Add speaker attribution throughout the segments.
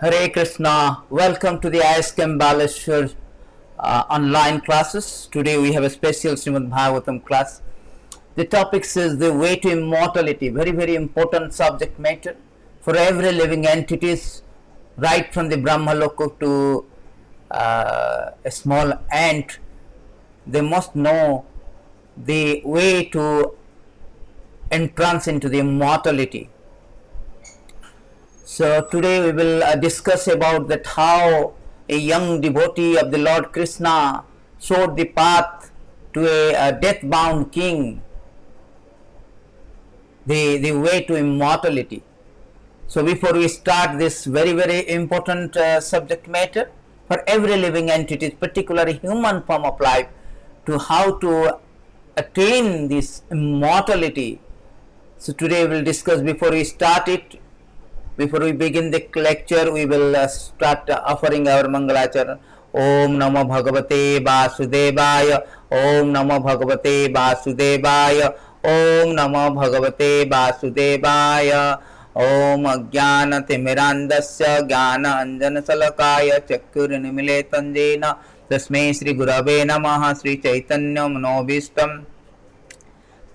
Speaker 1: Hare Krishna, welcome to the ISKM Baleshwar online classes. Today we have a special Srimad Bhagavatam class. The topic is the way to immortality, very important subject matter for every living entities, right from the Brahma Loka to a small ant. They must know the way to entrance into the immortality. So today we will discuss about that how a young devotee of the Lord Krishna showed the path to a death-bound king, the way to immortality. So before we start this very important subject matter for every living entity, particularly human form of life, to how to attain this immortality. So today we will discuss. Before we start it, before we begin the lecture, we will start offering our Mangalacharana. Om Namo Bhagavate Vasudevaya. Om Namo Bhagavate Vasudevaya. Om Namo Bhagavate Vasudevaya. Om Ajnana Timirandasya Jnana Anjana Salakaya Chakkurunimile Tanjena Tasmai Sri Gurave Namaha Sri Chaitanya Manobhistam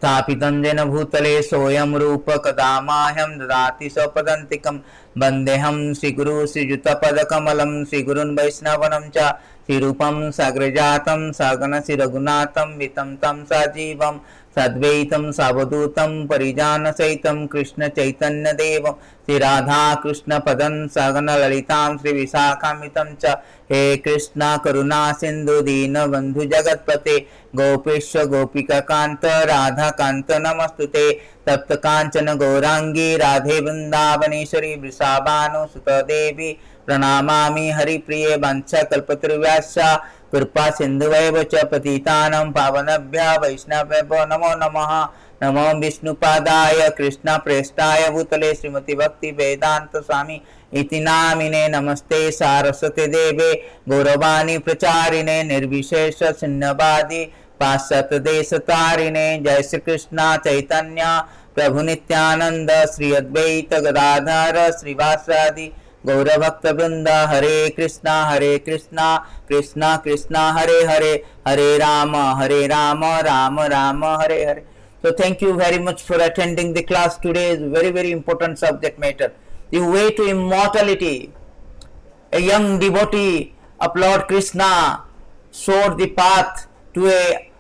Speaker 1: स्थापितं येन भूतले सोऽयं रूप कदा माह्यं ददाति स्वपदान्तिकं वन्देऽहं श्रीगुरु श्रीयुतपदकमलं श्रीगुरुन् वैष्णवांश्च श्रीरूपं साग्रजातं सागणश्रीरघुनाथं वितं तं सजीवं सद्वैतं सावधूतं परिजानसहितं कृष्णचैतन्यदेवं श्रीराधाकृष्णपदं सगणललितां श्रीविशाखान्वितं च हे कृष्ण करुणा सिन्धु दीनबन्धु जगत्पते गोपेश गोपिकान्त राधाकान्त नमस्तुते तप्त कांचन गौरांगी राधे वृंदावनेश्वरी वृषभानुसुत देवी प्रणमामि हरिप्रिये वंशकल्पतरुभ्यश्च कृपा सिन्धुवैव च पतितानां पावनेभ्यः वैष्णवेभ्यो नमो नमः। नमो विष्णुपादाय कृष्णप्रेष्ठाय भूतले श्रीमती भक्ति वेदांत स्वामी इति नामिने नमस्ते सारस्वती देवे गौरवाणी प्रचारिणे निर्विशेष शून्यवादी पाश्चात्य देश तारिणे जय श्री कृष्ण चैतन्य प्रभु नित्यानंद श्री अद्वैत गदाधर श्रीवासादि गौरभक्त वृंद हरे Krishna Krishna Krishna Hare Hare Hare Ram Ram Ram Hare Hare. So thank you very much for attending the class today. Is very important subject matter. The way to immortality. A young devotee of Lord Krishna showed the path to a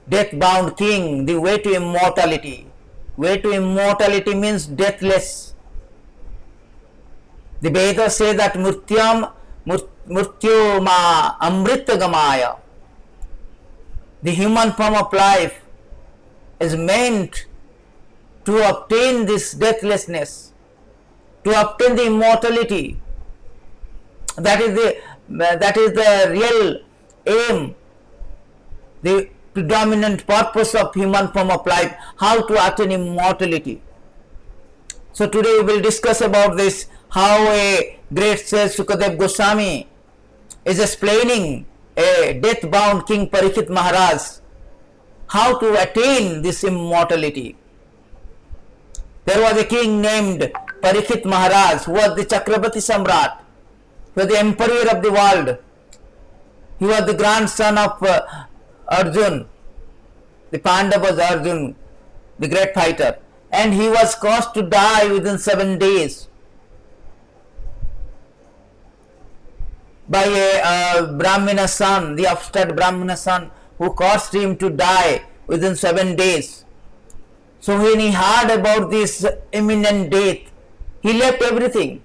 Speaker 1: death-bound king. The way to immortality. Way to immortality means deathless. The Vedas say that murtyuma amritagamaya. The human form of life is meant to obtain this deathlessness, to obtain the immortality. That is the real aim, the predominant purpose of human form of life, how to attain immortality. So today we will discuss about this, how a great sage Sukadev Goswami is explaining a death-bound King Parikshit Maharaj how to attain this immortality. There was a king named Parikshit Maharaj who was the Chakravarti Samrat, who was the emperor of the world. He was the grandson of Arjun, the Pandavas Arjun, the great fighter, and he was caused to die within 7 days by a Brahmana son, the upstart Brahmana son, who caused him to die within 7 days. So when he heard about this imminent death, he left everything,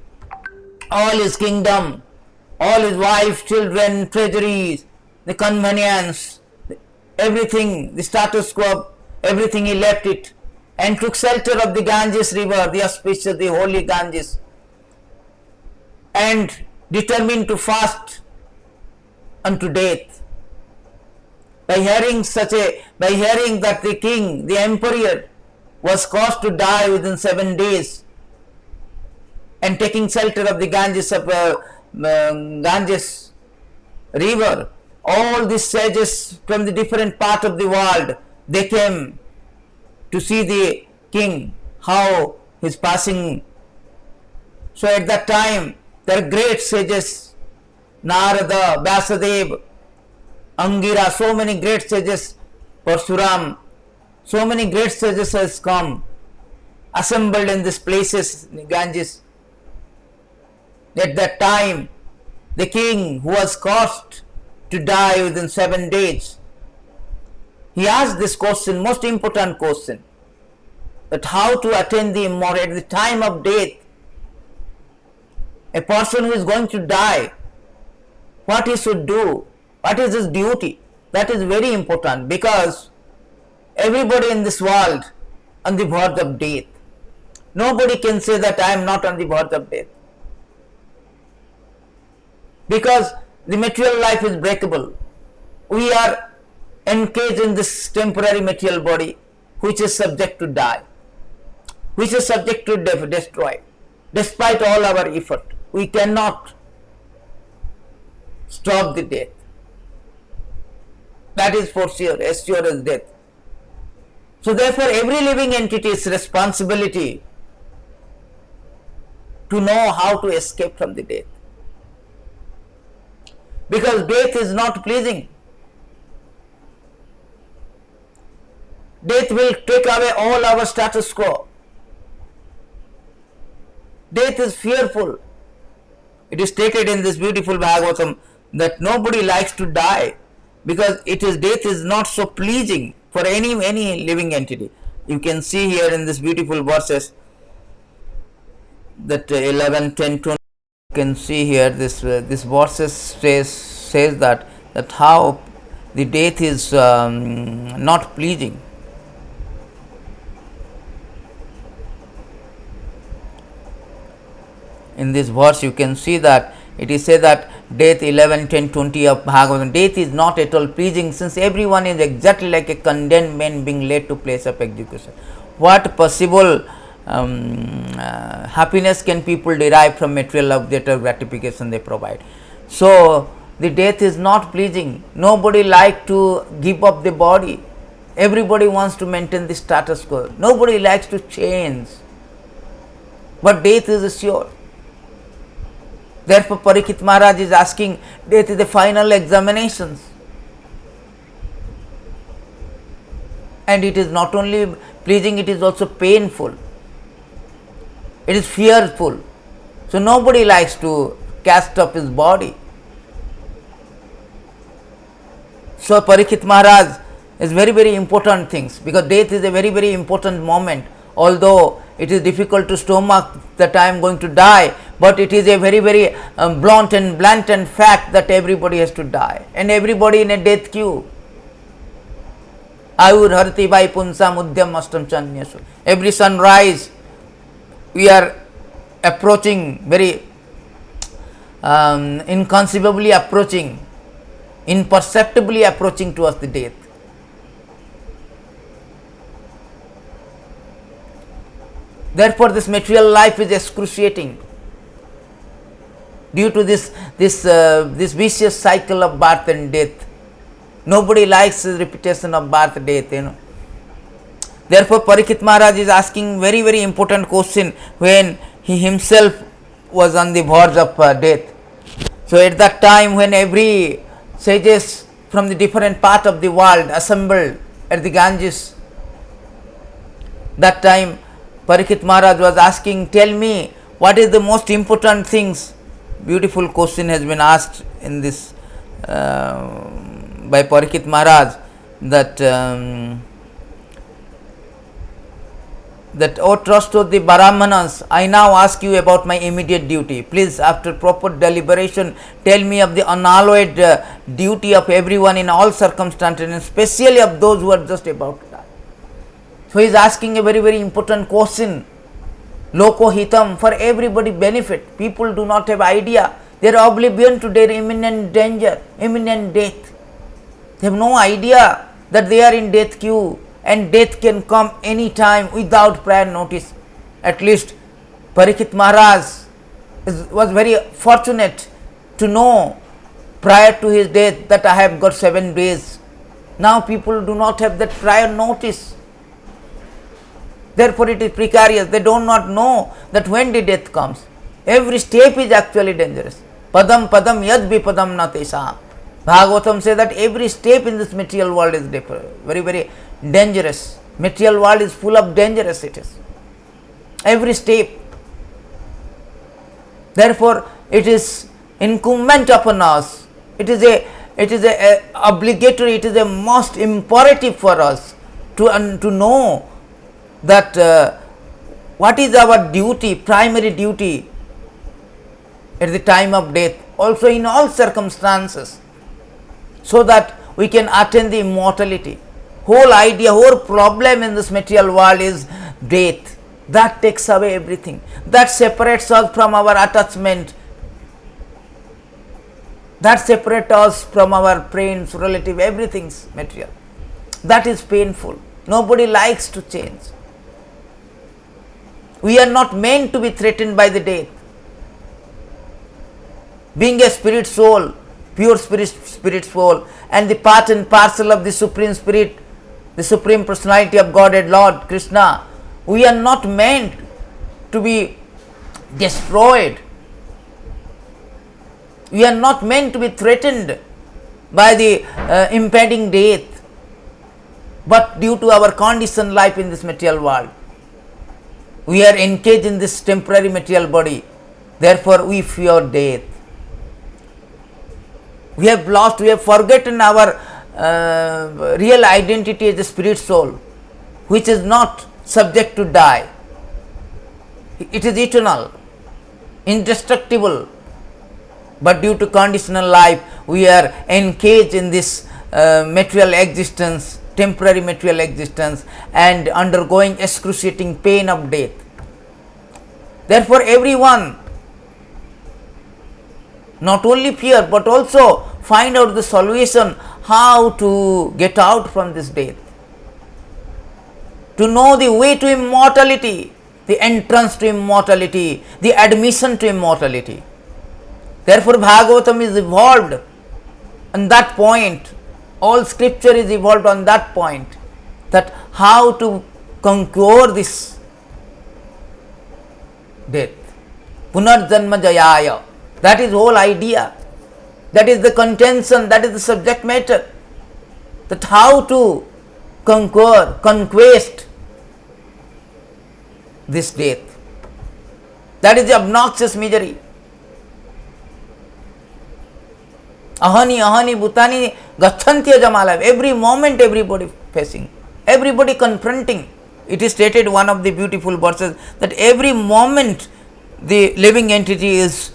Speaker 1: all his kingdom, all his wife, children, treasuries, the convenience, everything, the status quo, everything he left it, and took shelter of the Ganges river, the auspicious, the holy Ganges, and determined to fast unto death. By hearing that the king, the emperor, was caused to die within 7 days, and taking shelter of the Ganges river, all these sages from the different part of the world, they came to see the king, how his passing. So at that time, There are great sages, Narada, Vyasadeva, Angira, so many great sages, Parsuram, so many great sages has come, assembled in these places, Ganges. At that time, the king who was caused to die within 7 days, he asked this question, most important question, that how to attain the immortality at the time of death. A person who is going to die, what he should do, what is his duty, that is very important, because everybody in this world on the verge of death. Nobody can say that I am not on the verge of death, because the material life is breakable. We are encaged in this temporary material body which is subject to die, which is subject to destroy. Despite all our effort, we cannot stop the death. That is for sure, as sure as death. So therefore every living entity's responsibility to know how to escape from the death, because death is not pleasing. Death will take away all our status quo. Death is fearful. It is stated in this beautiful Bhagavatam that nobody likes to die, because death is not so pleasing for any living entity. You can see here in this beautiful verses that 11, 10, 20. You can see here this verses says that how the death is not pleasing. In this verse you can see that it is said that death 11, 10, 20 of Bhagavatam, death is not at all pleasing, since everyone is exactly like a condemned man being led to place of execution. What possible happiness can people derive from material object or gratification they provide? So the death is not pleasing. Nobody likes to give up the body. Everybody wants to maintain the status quo. Nobody likes to change. But death is sure. Therefore, Parikshit Maharaj is asking, death is the final examinations. And it is not only pleasing, it is also painful. It is fearful. So nobody likes to cast off his body. So Parikshit Maharaj is very important things, because death is a very important moment. Although it is difficult to stomach that I am going to die, but it is a very blunt and blatant fact that everybody has to die, and everybody in a death queue. Ayur harti vai punsam udyam astam chanyasu. Every sunrise we are approaching, very inconceivably approaching, imperceptibly approaching towards the death. Therefore, this material life is excruciating due to this vicious cycle of birth and death. Nobody likes the repetition of birth, death, Therefore, Parikshit Maharaj is asking very important question when he himself was on the verge of death. So, at that time when every sages from the different part of the world assembled at the Ganges, that time Parikshit Maharaj was asking, tell me, what is the most important things? Beautiful question has been asked in this by Parikshit Maharaj, that O trustworthy Brahmanas, I now ask you about my immediate duty. Please, after proper deliberation, tell me of the unalloyed duty of everyone in all circumstances, and especially of those who are just about to die. So he is asking a very important question. Loko hitam, for everybody benefit. People do not have idea. They are oblivion to their imminent danger, imminent death. They have no idea that they are in death queue, and death can come any time without prior notice. At least Parikshit Maharaj was very fortunate to know prior to his death that I have got 7 days. Now people do not have that prior notice. Therefore it is precarious. They do not know that when the death comes. Every step is actually dangerous. Padam padam yad vipadam na tesam. Bhagavatam says that every step in this material world is very, very dangerous. Material world is full of dangerous it is. Every step. Therefore, it is incumbent upon us. It is a obligatory. It is a most imperative for us to know that what is our duty, primary duty at the time of death, also in all circumstances, so that we can attain the immortality. Whole idea, whole problem in this material world is death. That takes away everything. That separates us from our attachment. That separates us from our friends, relative, everything's material. That is painful. Nobody likes to change. We are not meant to be threatened by the death. Being a spirit soul, pure spirit soul, and the part and parcel of the Supreme Spirit, the Supreme Personality of Godhead, Lord Krishna, we are not meant to be destroyed. We are not meant to be threatened by the impending death, but due to our conditioned life in this material world, we are engaged in this temporary material body. Therefore, we fear death. We have lost, we have forgotten our real identity as a spirit soul, which is not subject to die. It is eternal, indestructible. But due to conditional life, we are engaged in this material existence, temporary material existence, and undergoing excruciating pain of death. Therefore, everyone not only fear but also find out the solution how to get out from this death, to know the way to immortality, the entrance to immortality, the admission to immortality. Therefore, Bhagavatam is evolved on that point. All scripture is evolved on that point, that how to conquer this death. Punarjanma Jayaya. That is whole idea. That is the contention, that is the subject matter. That how to conquest this death. That is the obnoxious misery. Ahani, ahani, bhutani, gacchantya jamala. Every moment everybody facing, everybody confronting. It is stated one of the beautiful verses that every moment the living entity is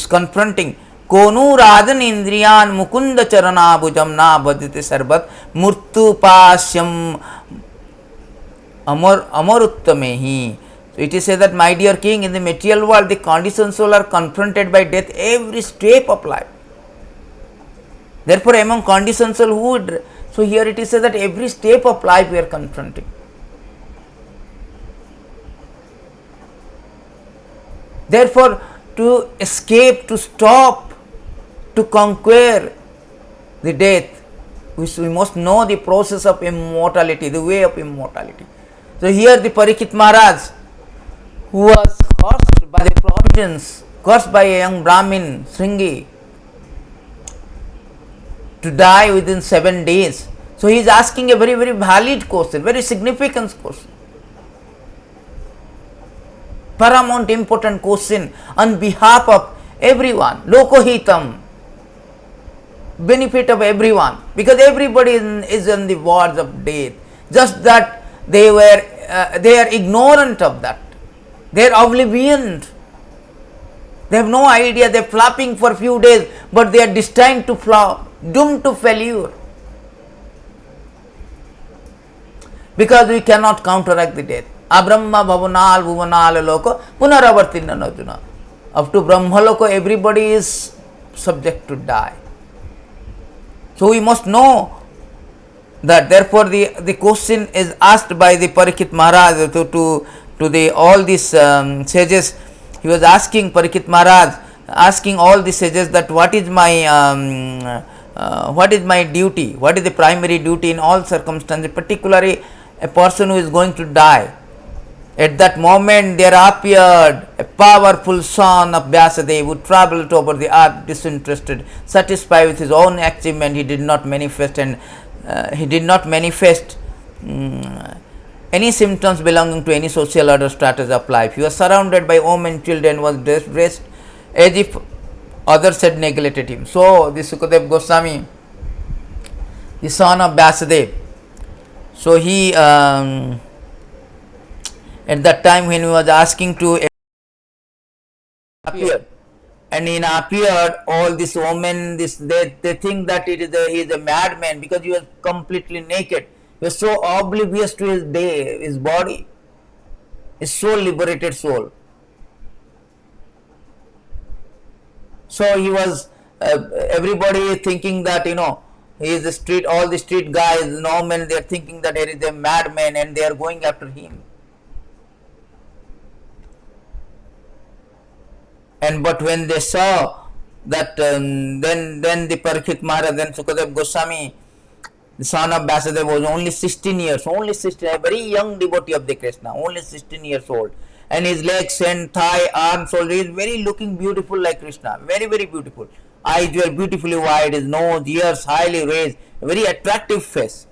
Speaker 1: confronting. Konu rajan indriyan mukunda charana bhujam na badite sarbat murtu pasyam amaruttamehi. So it is said that, my dear king, in the material world the conditioned soul are confronted by death every step of life. Therefore, among conditioned soul, who would, so here it is said that every step of life we are confronting. Therefore, to escape, to stop, to conquer the death, we must know the process of immortality, the way of immortality. So here the Parikshit Maharaj, who was cursed by the Providence, cursed by a young Brahmin, Sringi, to die within 7 days. So he is asking a very, very valid question, very significant question. Paramount important question on behalf of everyone, lokohitam, benefit of everyone, because everybody is on the verge of death. Just that they are ignorant of that. They are oblivious. They have no idea. They are flapping for few days, but they are destined to flop, doomed to failure. Because we cannot counteract the death. Abrahma bhavanal bhuvanal loko punaravartinna Arjuna. Up to Brahma loko, everybody is subject to die. So we must know that. Therefore, the question is asked by the Parikshit Maharaj to the all these sages. He was asking Parikshit Maharaj, asking all the sages that what is my duty, what is the primary duty in all circumstances, particularly a person who is going to die. At that moment there appeared a powerful son of Vyasadeva who travelled over the earth disinterested, satisfied with his own achievement. He did not manifest any symptoms belonging to any social order status of life. He was surrounded by women, children, was dressed as if others had neglected him. So this Sukadeva Goswami, the son of Vyasadeva, so he at that time when he was asking to appear, and in appeared all these women, they think that he is a madman because he was completely naked. He was so oblivious to his body, his soul, liberated soul. So he was everybody is thinking that he is the street, all the street guys, normal, they are thinking that there is a madman and they are going after him. And but when they saw that, then the Parikshit Maharaj, then Sukadeva Goswami, the son of Vyasadeva, was only 16 years, only 16, a very young devotee of the Krishna, only 16 years old. And his legs and thigh, arms, all, he is very looking beautiful like Krishna, very, very beautiful. Eyes were beautifully wide, his nose, ears highly raised, a very attractive face,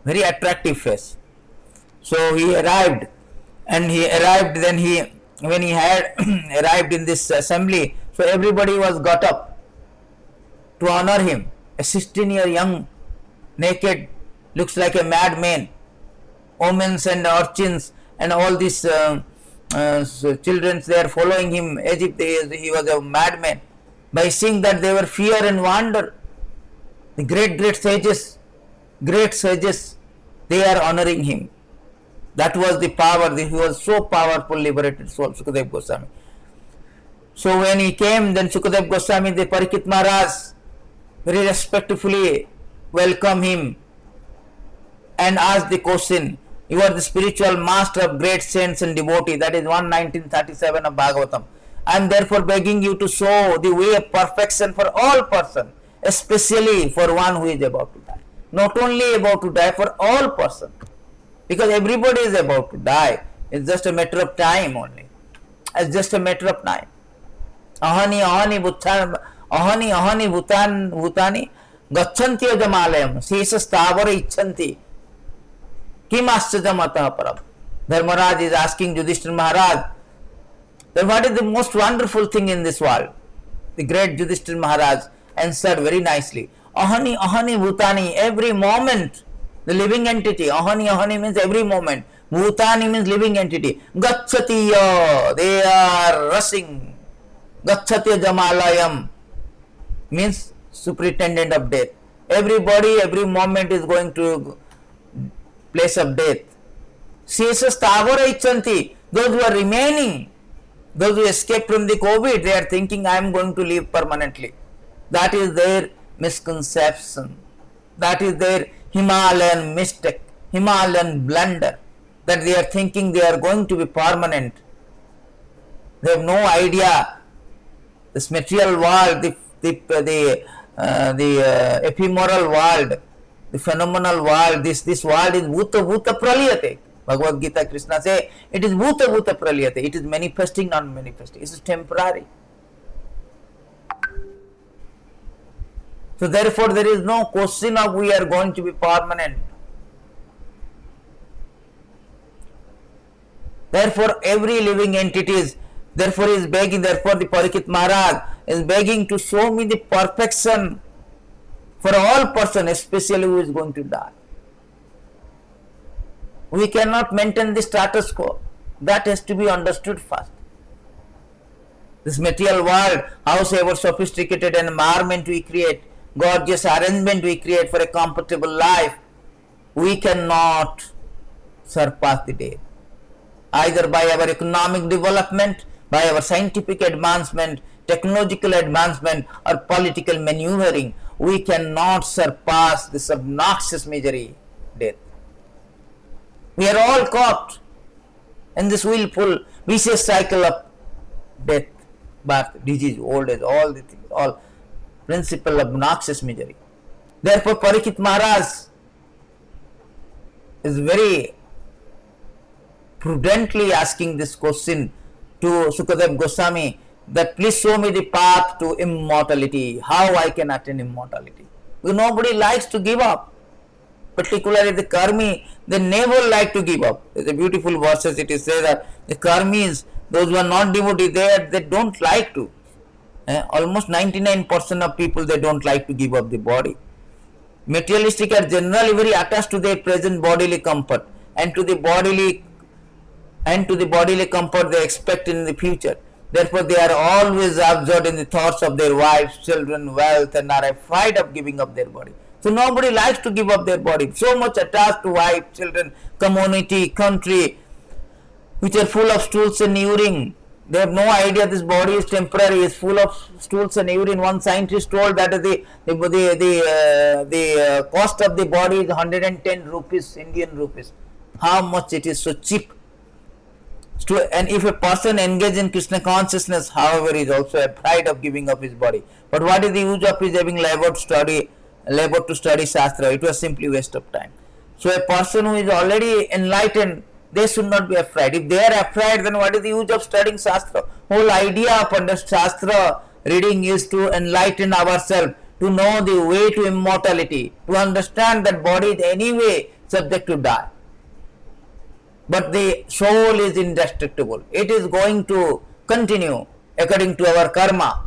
Speaker 1: very attractive face. So he arrived, and when he had arrived in this assembly, so everybody was got up to honor him. A 16-year young, naked, looks like a madman. Women and urchins and all these children, they are following him as if he was a madman. By seeing that, they were fear and wonder. The great sages, they are honoring him. That was the power. He was so powerful, liberated soul, Sukadeva Goswami. So when he came, then Sukadeva Goswami, the Parikshit Maharaj, very respectfully welcomed him and asked the question, "You are the spiritual master of great saints and devotees." That is 1937 of Bhagavatam. I am therefore begging you to show the way of perfection for all persons, especially for one who is about to die. Not only about to die, for all persons. Because everybody is about to die. It's just a matter of time only. It's just a matter of time. Ahani bhutani gachanti ajamalayam sesa stavara icchanti kim aschajam atah param. Dharmaraj is asking Yudhishthira Maharaj, then what is the most wonderful thing in this world? The great Yudhishthira Maharaj answered very nicely, ahani bhutani, every moment. The living entity, ahani means every moment. Bhutani means living entity. Gacchatiya, they are rushing. Gacchatiya jamalayam means superintendent of death. Everybody, every moment is going to place of death. Sesa stavara icchanti, those who are remaining, those who escaped from the COVID, they are thinking I am going to live permanently. That is their misconception. That is their Himalayan mistake, Himalayan blunder, that they are thinking they are going to be permanent. They have no idea. This material world, the ephemeral world, the phenomenal world, this world is bhuta praliyate. Bhagavad Gita, Krishna says, it is bhuta praliyate. It is manifesting, not manifesting. It is temporary. So therefore there is no question of we are going to be permanent. Therefore every living entity is the Parikshit Maharaj is begging to show me the perfection for all person, especially who is going to die. We cannot maintain the status quo. That has to be understood first. This material world, howsoever sophisticated environment we create, gorgeous arrangement we create for a comfortable life, we cannot surpass the death. Either by our economic development, by our scientific advancement, technological advancement, or political maneuvering, we cannot surpass this obnoxious misery, death. We are all caught in this willful, vicious cycle of death, birth, disease, old age, all the things, all principle of obnoxious misery. Therefore, Parikshit Maharaj is very prudently asking this question to Sukadeva Goswami that please show me the path to immortality, how I can attain immortality. Because nobody likes to give up. Particularly the karmi, they never like to give up. There's a beautiful verses it is said that the karmis, those who are not devotees, they don't like to. Almost 99% of people, they don't like to give up the body. Materialistic are generally very attached to their present bodily comfort and to the bodily comfort they expect in the future. Therefore, they are always absorbed in the thoughts of their wives, children, wealth, and are afraid of giving up their body. So nobody likes to give up their body. So much attached to wife, children, community, country, which are full of stools and urine. They have no idea this body is temporary, is full of stools and urine. One scientist told that the cost of the body is 110 rupees, Indian rupees. How much it is so cheap. And if a person engages in Krishna consciousness, however, is also afraid of giving up his body. But what is the use of his having labored to study Shastra? It was simply waste of time. So a person who is already enlightened, they should not be afraid. If they are afraid, then what is the use of studying Shastra? Whole idea of Shastra reading is to enlighten ourselves, to know the way to immortality, to understand that body is anyway subject to die. But the soul is indestructible. It is going to continue according to our karma.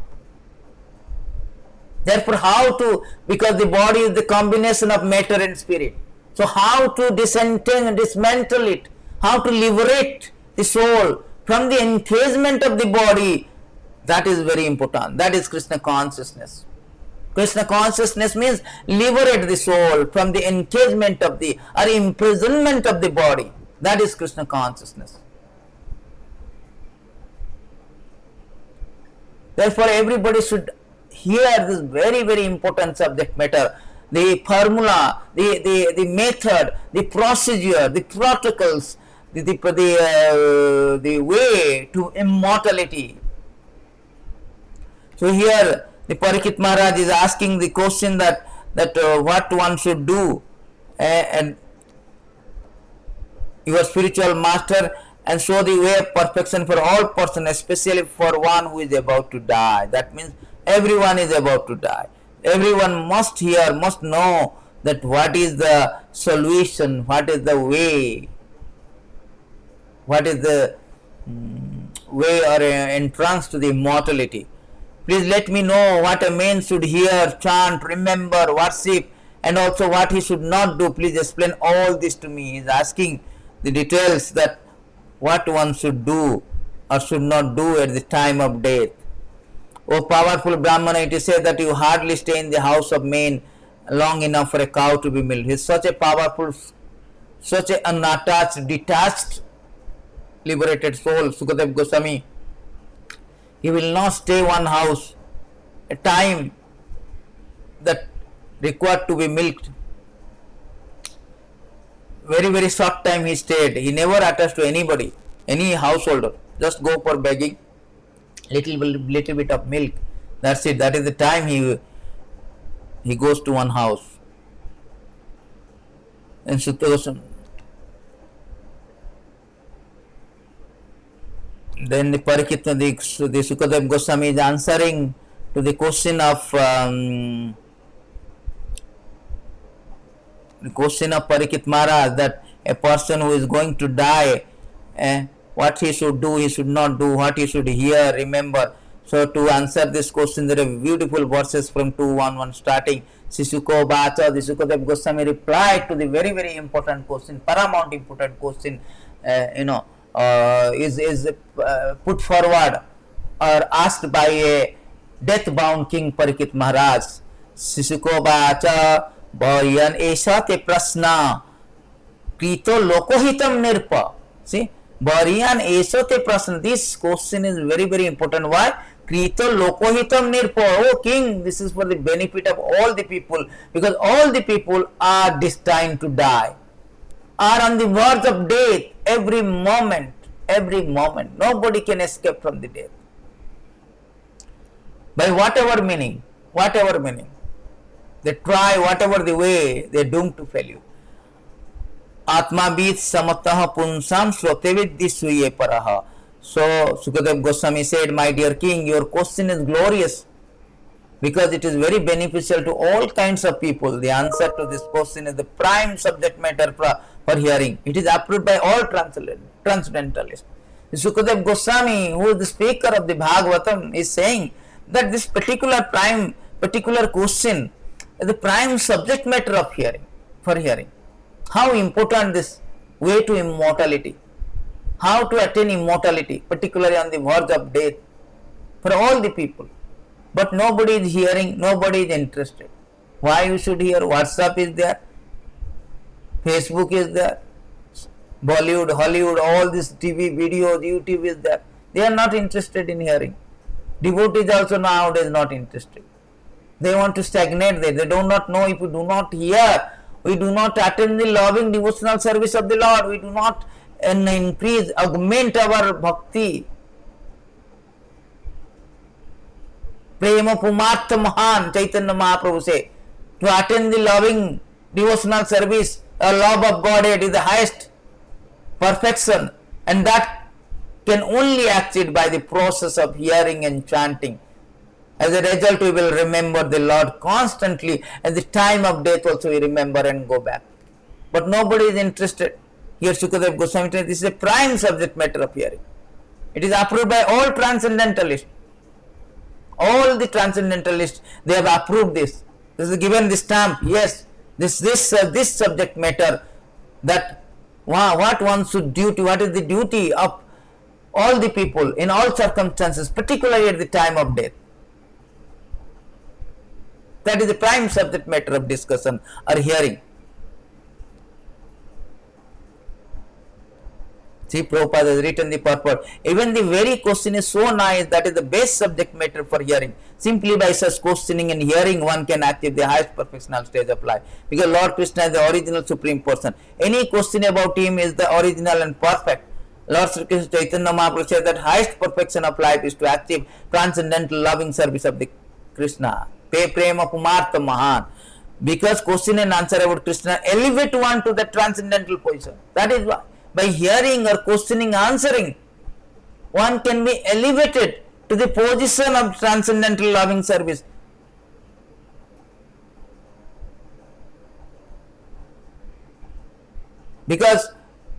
Speaker 1: Therefore, because the body is the combination of matter and spirit. So how to dismantle it, how to liberate the soul from the encasement of the body, that is very important. That is Krishna consciousness. Krishna consciousness means liberate the soul from the encasement of or imprisonment of the body. That is Krishna consciousness. Therefore, everybody should hear this very, very important subject matter. The formula, the method, the procedure, the protocols, the way to immortality. So here, the Parikshit Maharaj is asking the question that what one should do, and your spiritual master, and show the way of perfection for all persons, especially for one who is about to die. That means everyone is about to die. Everyone must hear, must know that what is the solution, what is the way, what is the way or entrance to the immortality. Please let me know what a man should hear, chant, remember, worship, and also what he should not do. Please explain all this to me. He is asking the details that what one should do or should not do at the time of death. O powerful Brahmana, it is said that you hardly stay in the house of men long enough for a cow to be milked. He is such a powerful, such an unattached, detached, liberated soul, Sukadeva Goswami. He will not stay one house a time that required to be milked. Very, very short time he stayed. He never attached to anybody, any householder. Just go for begging, little bit of milk. That's it. That is the time he goes to one house. And then the Parikshit, the Sukadeva Goswami is answering to the question of Parikshit Maharaj, that a person who is going to die, what he should do, he should not do, what he should hear, remember. So to answer this question, there are beautiful verses from 2:11 starting. Sisuko Bacha, the Sukadeva Goswami replied to the very, very important question, paramount important question, is put forward or asked by a death-bound King Parikshit Maharaj. Sisuko Bacha, Bhayan Esha te prasna Krito Lokohitam Nirpa. See, Bhayan Esha te prasna. This question is very, very important. Why? Krito Lokohitam Nirpa. Oh King, this is for the benefit of all the people, because all the people are destined to die, are on the verge of death every moment. Nobody can escape from the death. By whatever meaning. They try whatever the way, they are doomed to failure. Atmavid samatah punsam srotevid disuye paraha. So Sukadev Goswami said, my dear king, your question is glorious because it is very beneficial to all kinds of people. The answer to this question is the prime subject matter for hearing. It is approved by all transcendentalists. Sukadev Goswami, who is the speaker of the Bhagavatam, is saying that this particular question is the prime subject matter of hearing, for hearing. How important this way to immortality, how to attain immortality, particularly on the verge of death, for all the people. But nobody is hearing, nobody is interested. Why you should hear? WhatsApp is there, Facebook is there, Bollywood, Hollywood, all these TV videos, YouTube is there. They are not interested in hearing. Devotees also nowadays not interested. They want to stagnate there. They do not know. If we do not hear, we do not attend the loving devotional service of the Lord, we do not increase, augment our bhakti. Prema Pumartha Mahan, Chaitanya Mahaprabhu say, to attend the loving devotional service, a love of Godhead is the highest perfection, and that can only achieved by the process of hearing and chanting. As a result, we will remember the Lord constantly. At the time of death also we remember and go back. But nobody is interested. Here Sukadev Goswami says this is a prime subject matter of hearing. It is approved by all transcendentalists. All the transcendentalists, they have approved this. This is given the stamp. Yes, this subject matter, that what one should duty, what is the duty of all the people in all circumstances, particularly at the time of death. That is the prime subject matter of discussion or hearing. See, Prabhupada has written the purport. Even the very question is so nice, that is the best subject matter for hearing. Simply by such questioning and hearing, one can achieve the highest perfectional stage of life. Because Lord Krishna is the original supreme person. Any question about him is the original and perfect. Lord Sri Krishna Chaitanya Mahaprabhu says that highest perfection of life is to achieve transcendental loving service of the Krishna. Pe prema pumartha mahan. Because question and answer about Krishna elevate one to the transcendental position. That is why by hearing or questioning, answering, one can be elevated to the position of transcendental loving service. Because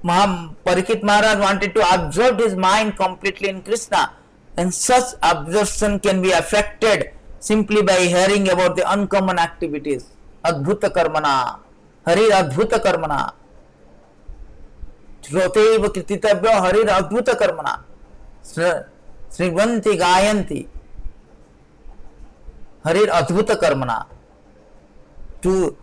Speaker 1: Parikshit Maharaj wanted to absorb his mind completely in Krishna, and such absorption can be affected simply by hearing about the uncommon activities. Adbhuta karmana, Hari Adbhuta karmana, Shroteva Krititabhya Hari Adbhuta karmana, Srivanti Gayanti, Hari Adbhuta karmana. To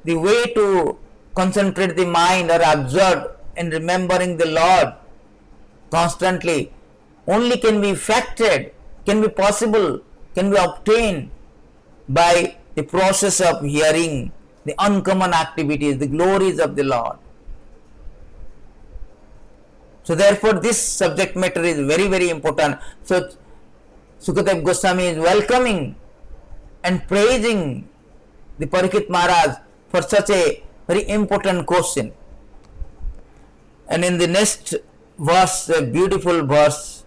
Speaker 1: the way to concentrate the mind or absorb in remembering the Lord constantly only can be effected, can be possible, can be obtained by the process of hearing the uncommon activities, the glories of the Lord. So therefore this subject matter is very, very important. So Sukadev Goswami is welcoming and praising the Parikshit Maharaj for such a very important question. And in the next verse, a beautiful verse,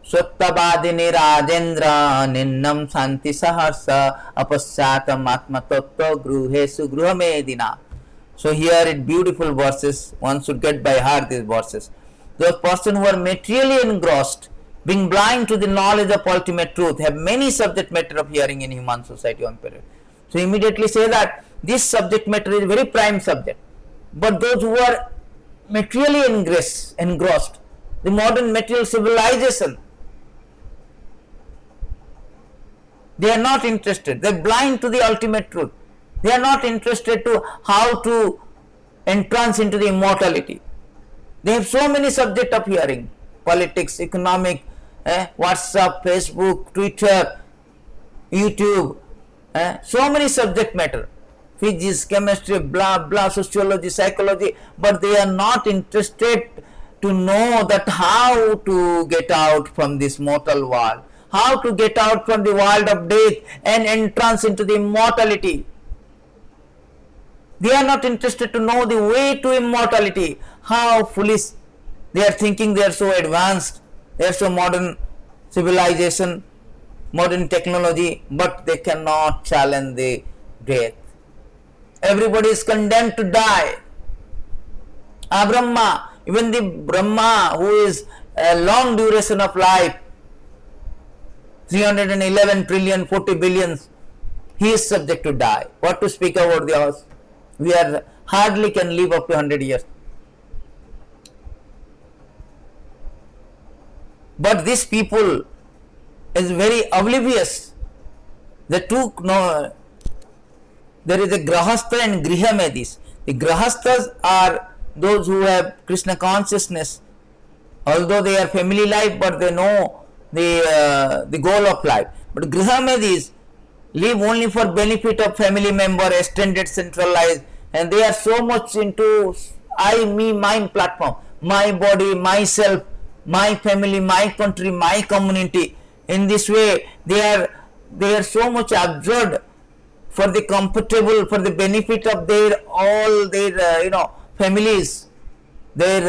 Speaker 1: Sottabadini Rajendra Ninnam Santi Saharsa Apasyatam Atma Tattva Gruhesu Gruhamedina. So here it beautiful verses, one should get by heart these verses. Those persons who are materially engrossed, being blind to the knowledge of ultimate truth, have many subject matter of hearing in human society on period. So immediately say that this subject matter is very prime subject. But those who are materially engrossed, the modern material civilization, they are not interested. They are blind to the ultimate truth. They are not interested to how to entrance into the immortality. They have so many subjects of hearing: politics, economic, WhatsApp, Facebook, Twitter, YouTube, so many subject matter, physics, chemistry, blah blah, sociology, psychology, but they are not interested to know that how to get out from this mortal world, how to get out from the world of death and entrance into the immortality. They are not interested to know the way to immortality. How foolish they are thinking, they are so advanced, they are so modern civilization, modern technology, but they cannot challenge the death. Everybody is condemned to die. Brahma, even the Brahma who is a long duration of life, 311 trillion, 40 billions, he is subject to die. What to speak about the us? We are hardly can live up to 100 years. But these people is very oblivious. They took no. There is a Grahastha and Grihamedis. The Grahasthas are those who have Krishna consciousness, although they are family life, but they know the goal of life. But Grihamedis live only for benefit of family member, extended, centralized, and they are so much into I, me, mine platform, my body, myself, my family, my country, my community. In this way, they are so much absurd for the comfortable, for the benefit of their all their families, their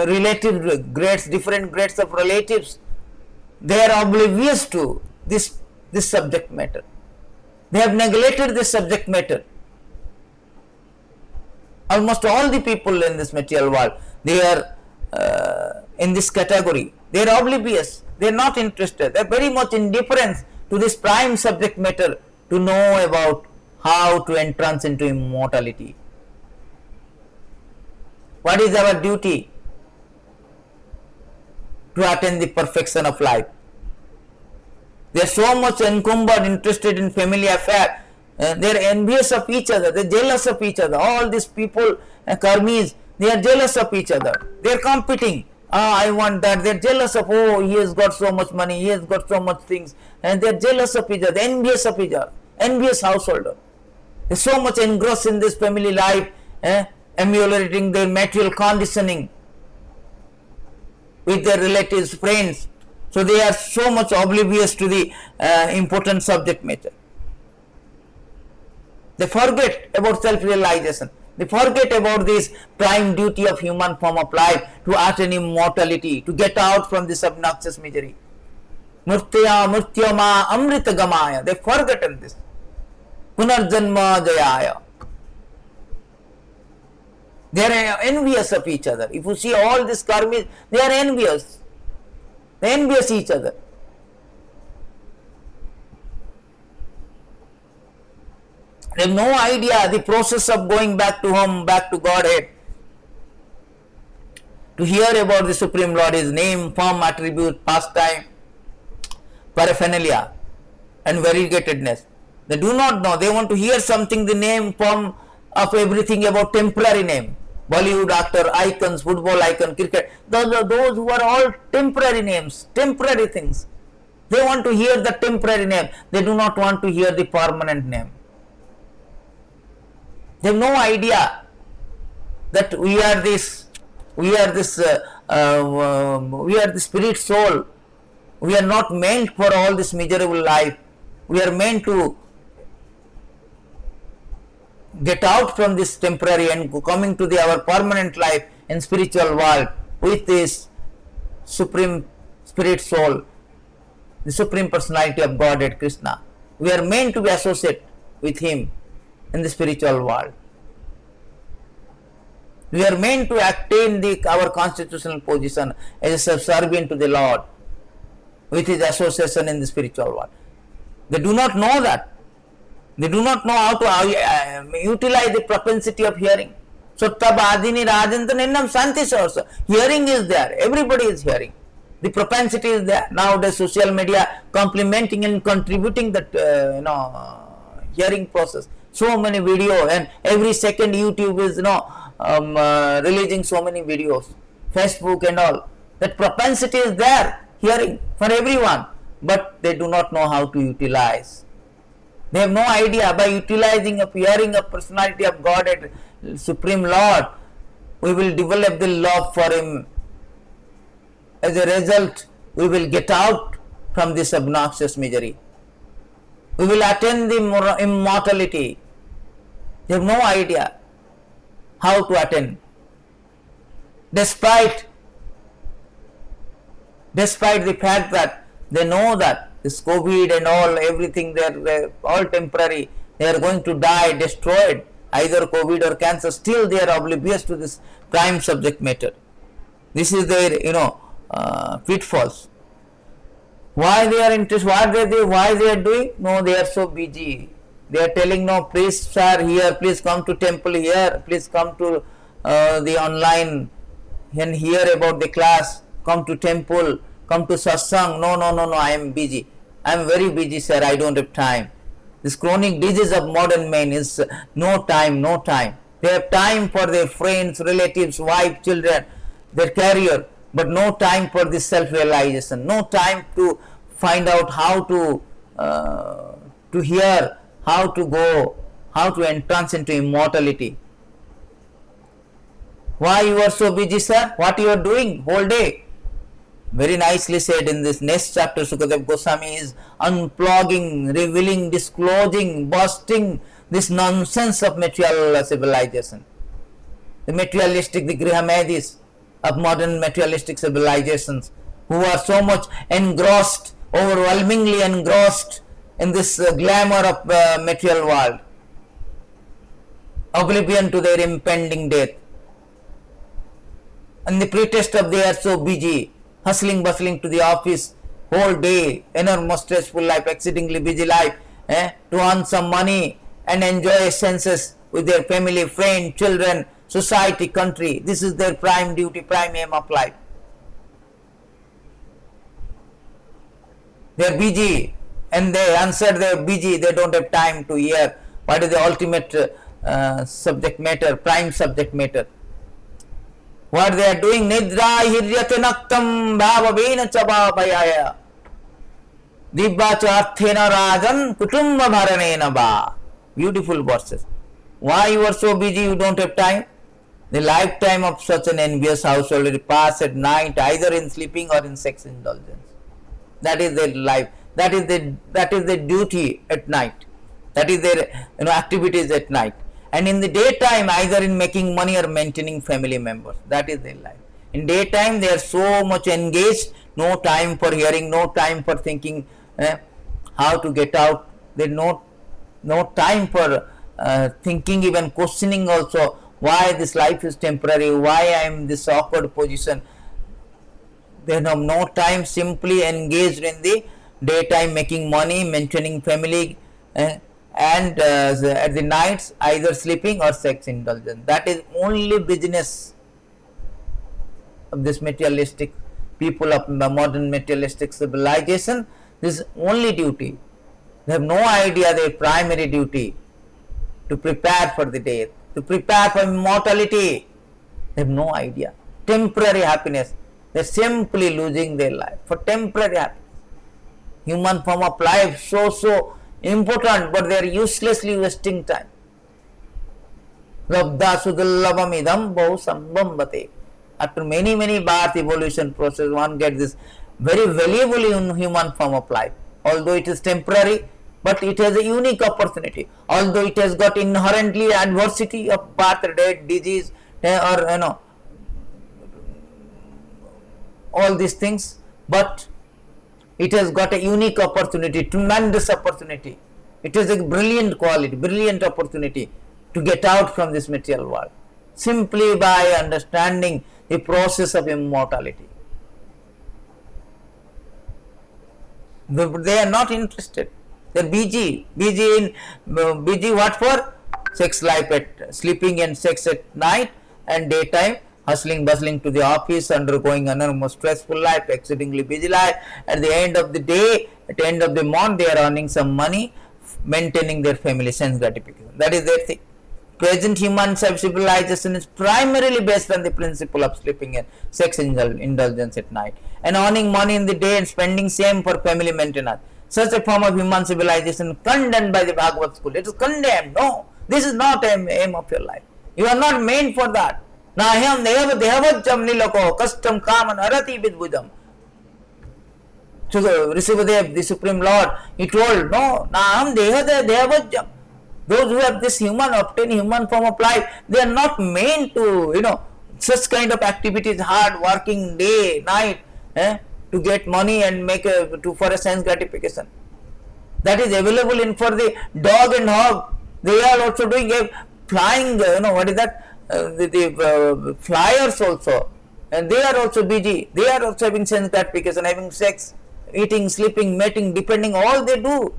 Speaker 1: relative grades, different grades of relatives. They are oblivious to this subject matter. They have neglected this subject matter. Almost all the people in this material world, they are in this category. They are oblivious. They are not interested. They are very much indifferent to this prime subject matter, to know about how to entrance into immortality. What is our duty? To attain the perfection of life. They are so much encumbered, interested in family affair. They are envious of each other. They are jealous of each other. All these people, karmis, they are jealous of each other. They are competing. I want that. They are jealous of, he has got so much money, he has got so much things. And they are jealous of each other, envious of each other, envious householder. They are so much engrossed in this family life, ameliorating their material conditioning with their relatives, friends. So they are so much oblivious to the important subject matter. They forget about self-realization. They forget about this prime duty of human form of life, to attain immortality, to get out from this obnoxious misery. Murtya murtyama amrita gamaya. They forgotten this. Punarjanma jayaya. They are envious of each other. If you see all these karmis, they are envious. They envious each other. They have no idea the process of going back to home, back to Godhead. To hear about the Supreme Lord, His name, form, attribute, pastime, paraphernalia, and variegatedness. They do not know. They want to hear something, the name, form of everything about temporary name. Bollywood actor, icons, football icon, cricket. Those who are all temporary names, temporary things. They want to hear the temporary name. They do not want to hear the permanent name. They have no idea that we are the spirit soul. We are not meant for all this miserable life. We are meant to get out from this temporary and coming to our permanent life in spiritual world with this supreme spirit soul, the supreme personality of Godhead Krishna. We are meant to be associated with Him in the spiritual world. We are meant to attain our constitutional position as a subservient to the Lord with His association in the spiritual world. They do not know that. They do not know how to utilize the propensity of hearing. So, Tabadini Rajantaninnam Santi Sosa. Hearing is there. Everybody is hearing. The propensity is there. Nowadays, social media complementing and contributing that hearing process. So many videos, and every second YouTube is releasing so many videos. Facebook and all. That propensity is there. Hearing for everyone, but they do not know how to utilize. They have no idea. By utilizing of hearing of personality of God and Supreme Lord, we will develop the love for Him. As a result, we will get out from this obnoxious misery. We will attain the immortality. They have no idea how to attend. Despite the fact that they know that this COVID and all, everything, they're all temporary, they are going to die, destroyed, either COVID or cancer, still they are oblivious to this prime subject matter. This is their, pitfalls. Why they are interested? Why they are doing? No, they are so busy. They are telling, no, priests are here, please come to temple here, please come to the online and hear about the class, come to temple, come to satsang. No, I am busy. I am very busy, sir, I don't have time. This chronic disease of modern men is no time. They have time for their friends, relatives, wife, children, their career, but no time for this self-realization, no time to find out how to hear, how to go, how to entrance into immortality. Why you are so busy, sir? What you are doing whole day? Very nicely said in this next chapter, Sukadeva Goswami is unplugging, revealing, disclosing, busting this nonsense of material civilization. The materialistic, the Grihamadis of modern materialistic civilizations, who are so much engrossed, overwhelmingly engrossed in this glamour of material world, oblivion to their impending death. And the pretext of they are so busy, hustling, bustling to the office whole day, enormous stressful life, exceedingly busy life, to earn some money and enjoy senses with their family, friends, children, society, country. This is their prime duty, prime aim of life. They are busy, and they answered they are busy, they don't have time to hear what is the ultimate subject matter, prime subject matter. What they are doing, Nidra hiryate naktam bhavavena chabapayaya dibba charthena rajan kutumba bharanena ba. Beautiful verses. Why you are so busy, you don't have time? The lifetime of such an envious household will pass at night, either in sleeping or in sex indulgence. That is their life. That is their duty at night. That is their activities at night. And in the daytime, either in making money or maintaining family members. That is their life. In daytime, they are so much engaged, no time for hearing, no time for thinking how to get out. There is no time for thinking, even questioning also why this life is temporary, why I am in this awkward position. They have no time, simply engaged in the daytime, making money, maintaining family, and at the nights either sleeping or sex indulgence. That is only business of this materialistic people of modern materialistic civilization. This is only duty. They have no idea their primary duty, to prepare for the death, to prepare for immortality. They have no idea. Temporary happiness. They are simply losing their life for temporary happiness. Human form of life so important, but they are uselessly wasting time. Labdha sudallabam idam bahu sambambate. After many birth evolution process, one gets this very valuable human form of life. Although it is temporary, but it has a unique opportunity. Although it has got inherently adversity of birth, death, disease, or all these things, but it has got a unique opportunity, tremendous opportunity. It is a brilliant quality, brilliant opportunity to get out from this material world, simply by understanding the process of immortality. They are not interested. They are busy what for? Sex life at sleeping and sex at night, and daytime hustling, bustling to the office, undergoing enormous stressful life, exceedingly busy life. At the end of the day, at the end of the month, they are earning some money, maintaining their family, sense gratification. That is their thing. Present human civilization is primarily based on the principle of sleeping and sex indulgence at night, and earning money in the day and spending same for family maintenance. Such a form of human civilization condemned by the Bhagavad school. It is condemned. No, this is not the aim of your life. You are not meant for that. Naham dehavajjam nilako kastam kaman arati vidbudam. So Rishabhadev, the Supreme Lord, he told, no, naham dehavajjam. Those who have this obtain human form of life, they are not meant to, such kind of activities, hard working day, night, to get money and for a sense gratification. That is available in for the dog and hog. They are also doing a flying, what is that? The flyers also, and they are also busy. They are also having sense gratification, having sex, eating, sleeping, mating, depending, all they do.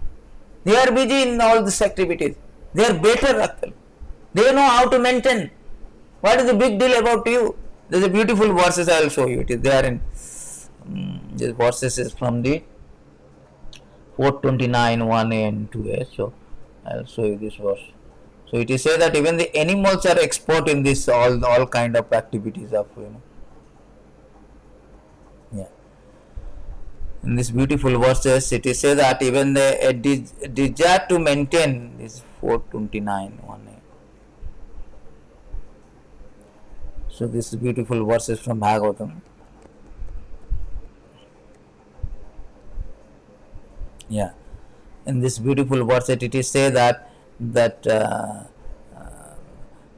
Speaker 1: They are busy in all these activities. They are better actually. They know how to maintain. What is the big deal about you? There is a beautiful verses I will show you. It is there in this verses is from the 429 1a and 2a. So I will show you this verse. So it is said that even the animals are expert in this all kind of activities of yeah. In this beautiful verses, it is said that even the desire to maintain this 429 1a. So this beautiful verses from Bhagavatam. Yeah, in this beautiful verse, it is said that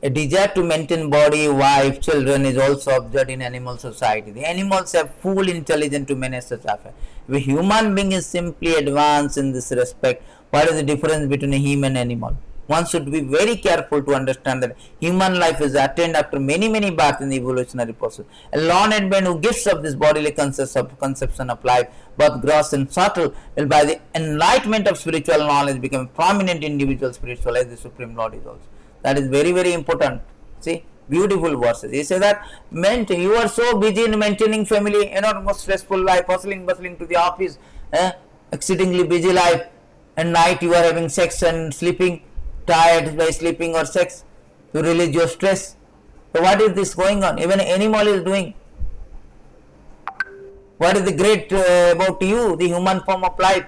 Speaker 1: a desire to maintain body, wife, children is also observed in animal society. The animals have full intelligence to manage such affairs. If a human being is simply advanced in this respect, what is the difference between a human and animal? One should be very careful to understand that human life is attained after many births in the evolutionary process. A learned man who gives up this bodily conception of life, both gross and subtle, will by the enlightenment of spiritual knowledge become a prominent individual spiritual as the Supreme Lord is also. That is very important. See, beautiful verses. He says that you are so busy in maintaining family, enormous stressful life, bustling to the office, exceedingly busy life, and night you are having sex and sleeping, tired by sleeping or sex to release your stress. So what is this going on? Even animal is doing. What is the great about you, the human form of life?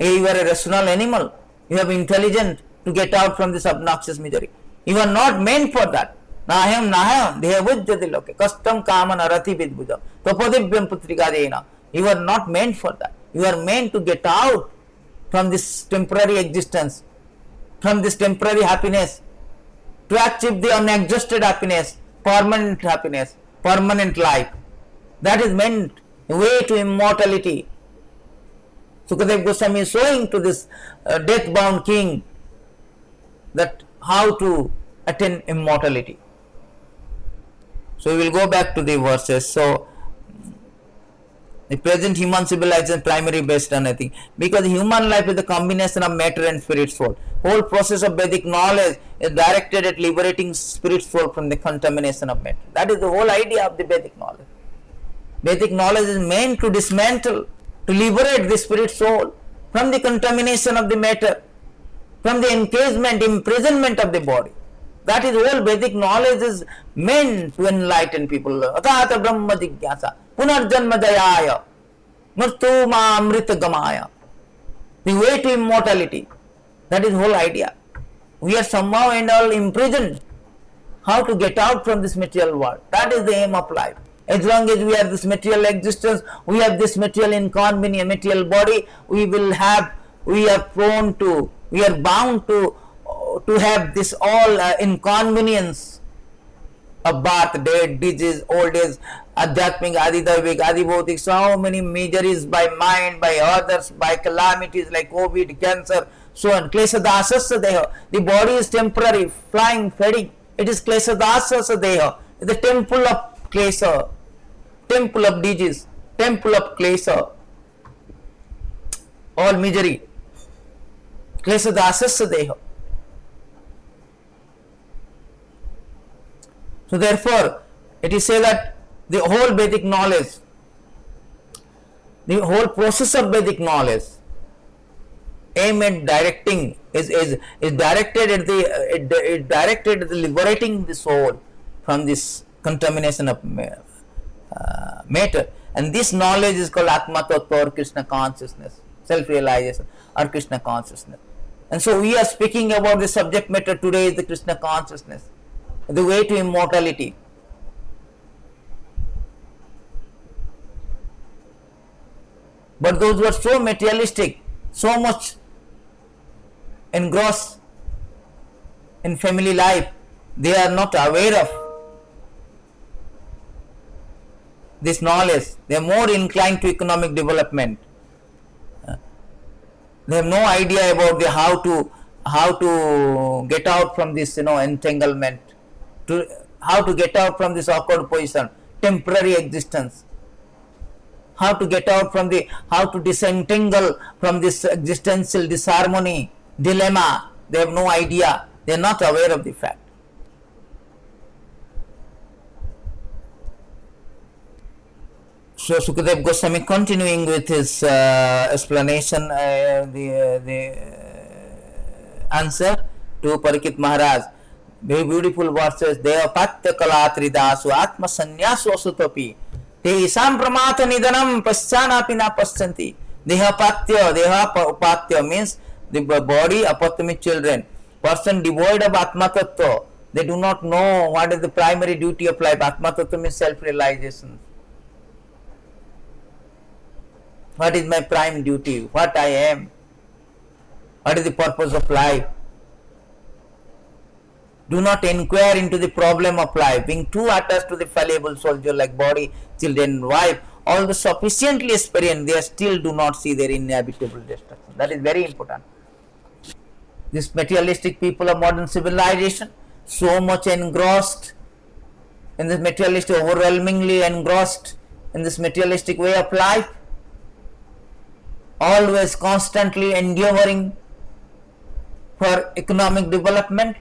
Speaker 1: You are a rational animal. You have intelligence to get out from this obnoxious misery. You are not meant for that. Nahayam dehavujjati loke kastam kamana rati vidbujam topodivyam putrikadena. You are not meant for that. You are meant to get out from this temporary existence, from this temporary happiness, to achieve the unadjusted happiness, permanent life. That is meant way to immortality. Sukadeva Goswami is showing to this death-bound king that how to attain immortality. So we will go back to the verses. So the present human civilization is primarily based on nothing, because human life is a combination of matter and spirit soul. Whole process of Vedic knowledge is directed at liberating spirit soul from the contamination of matter. That is the whole idea of the Vedic knowledge. Vedic knowledge is meant to dismantle, to liberate the spirit soul from the contamination of the matter, from the encasement, imprisonment of the body. That is whole Vedic knowledge is meant to enlighten people. Atata Brahma Jigyasa, Punarjanma Jayaya, Murtu Ma Amrita Gamaya. The way to immortality. That is whole idea. We are somehow and all imprisoned. How to get out from this material world? That is the aim of life. As long as we have this material existence, we have this material inconvenience, material body, we are bound to have this all inconvenience of birth, death, disease, old age, adhyatmic, adidavik, adibhautik, so many miseries by mind, by others, by calamities like COVID, cancer, so on. Klesha deha. The body is temporary, flying, fading. It is klesha deha. The temple of klesha, temple of disease, temple of klesha, all misery. Klesha deha. So therefore, it is said that the whole Vedic knowledge, the whole process of Vedic knowledge, aim at directing is directed at the liberating the soul from this contamination of matter, and this knowledge is called Atma Tattva or Krishna consciousness, self-realization or Krishna consciousness. And so we are speaking about the subject matter today is the Krishna consciousness, the way to immortality. But those who are so materialistic, so much engrossed in family life, they are not aware of this knowledge. They are more inclined to economic development. They have no idea about the how to get out from this entanglement, to how to get out from this awkward position, temporary existence, how to get out from the how to disentangle from this existential disharmony, dilemma. They have no idea. They are not aware of the fact. So Sukadev Goswami, continuing with his explanation, the answer to Parikshit Maharaj, very beautiful verses. Devapatya kalatridasu atma sanyasu asutapi te isam pramata nidanam paschanapi na paschanti. Dehapatya means the body, apatya children. Person devoid of Atma Tattva, they do not know what is the primary duty of life. Atma Tattva means self-realization. What is my prime duty? What I am? What is the purpose of life? Do not inquire into the problem of life. Being too attached to the fallible soldier like body, children, wife, although sufficiently experienced, they still do not see their inevitable destruction. That is very important. This materialistic people of modern civilization, so much engrossed in this materialistic, overwhelmingly engrossed in this materialistic way of life, always constantly endeavoring for economic development,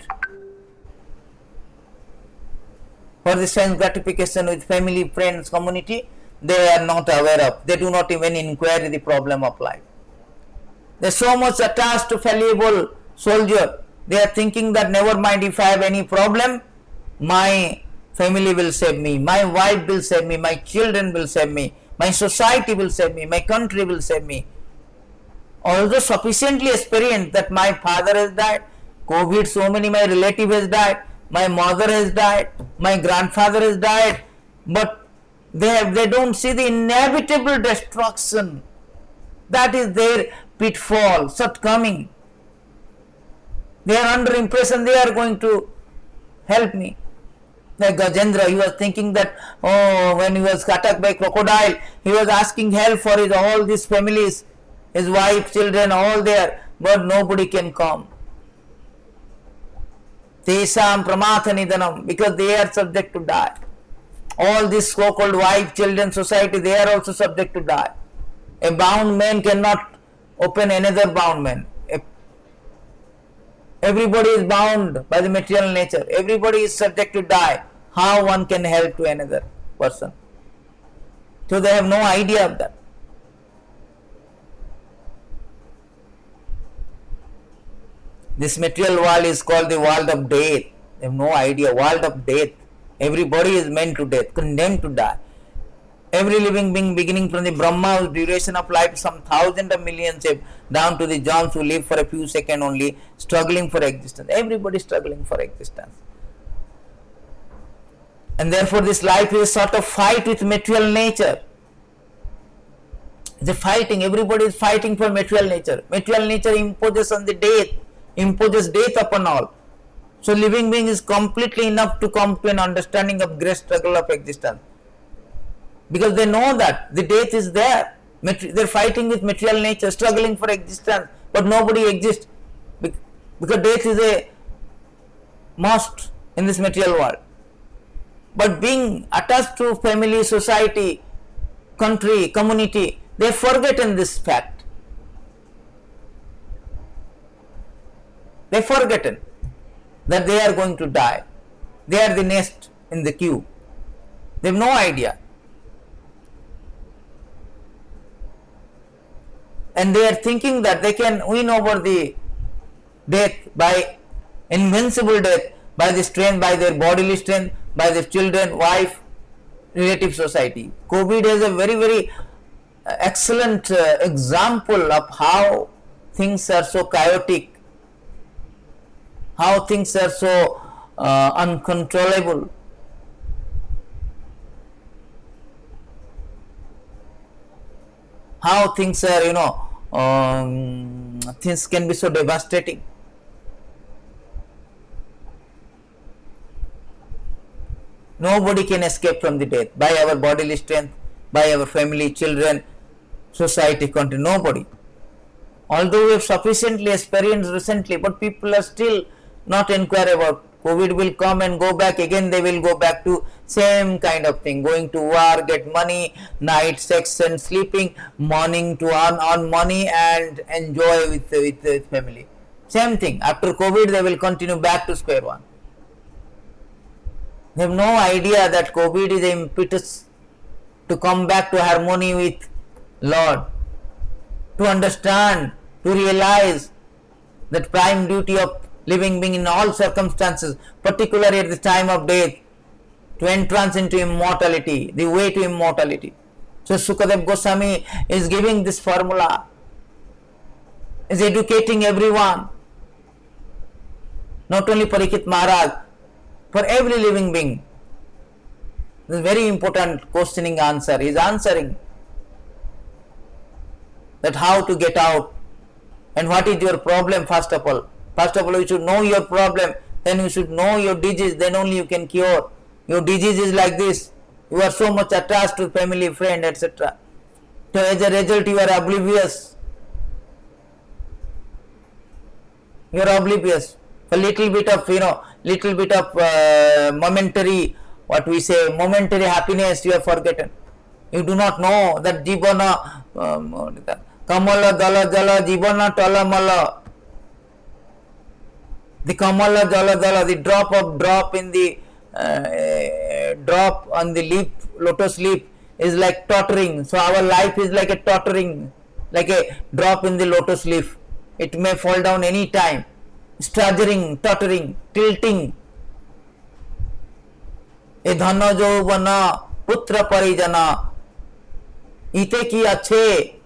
Speaker 1: for the sense gratification with family, friends, community, they are not aware of. They do not even inquire the problem of life. They are so much attached to fallible soldier. They are thinking that never mind, if I have any problem, my family will save me, my wife will save me, my children will save me, my society will save me, my country will save me. Although sufficiently experienced that my father has died, COVID, so many my relative has died, my mother has died, my grandfather has died, but they don't see the inevitable destruction. That is their pitfall, shortcoming. They are under impression they are going to help me. Like Gajendra, he was thinking that when he was attacked by crocodile, he was asking help for all these families, his wife, children, all there, but nobody can come. Tesam pramatha nidanam, because they are subject to die. All this so-called wife, children, society, they are also subject to die. A bound man cannot open another bound man. Everybody is bound by the material nature. Everybody is subject to die. How one can help to another person? So they have no idea of that. This material world is called the world of death. They have no idea. World of death. Everybody is meant to death, condemned to die. Every living being, beginning from the Brahma, whose duration of life some thousands of millions, down to the Johns who live for a few seconds only, struggling for existence. Everybody struggling for existence. And therefore this life is a sort of fight with material nature. It's a fighting. Everybody is fighting for material nature. Material nature imposes on the death, imposes death upon all. So living being is completely enough to come to an understanding of great struggle of existence. Because they know that the death is there. They are fighting with material nature, struggling for existence, but nobody exists. Because death is a must in this material world. But being attached to family, society, country, community, they have forgotten this fact. They have forgotten that they are going to die. They are the next in the queue. They have no idea. And they are thinking that they can win over the death by invincible death, by the strength, by their bodily strength, by their children, wife, relative, society. COVID is a very, very excellent example of how things are so chaotic, how things are so uncontrollable. How things are, things can be so devastating. nobody can escape from the death by our bodily strength, by our family, children, society, country, nobody. Although we have sufficiently experienced recently, but people are still not inquire about COVID will come and go back again, they will go back to same kind of thing, going to war, get money, night sex and sleeping, morning to earn money and enjoy with family. Same thing, after COVID they will continue back to square one. They have no idea that COVID is an impetus to come back to harmony with Lord, to understand, to realize that prime duty of living being in all circumstances, particularly at the time of death, to entrance into immortality, the way to immortality. So Sukadeva Goswami is giving this formula, is educating everyone, not only Parikshit Maharaj, for every living being. This is very important questioning answer. He is answering that how to get out and what is your problem first of all. First of all, you should know your problem, then you should know your disease, then only you can cure. Your disease is like this, you are so much attached to family, friend, etc. So as a result, you are oblivious. You are oblivious. A little bit of, momentary, what we say, momentary happiness you have forgotten. You do not know that jivana, kamala dala jala jivana talamala. The kamala jala jala, the drop in the drop on the leaf, lotus leaf is like tottering. So our life is like a tottering, like a drop in the lotus leaf. It may fall down any time, staggering, tottering, tilting. ए धन जौवन पुत्र परिजन इते की अच्छे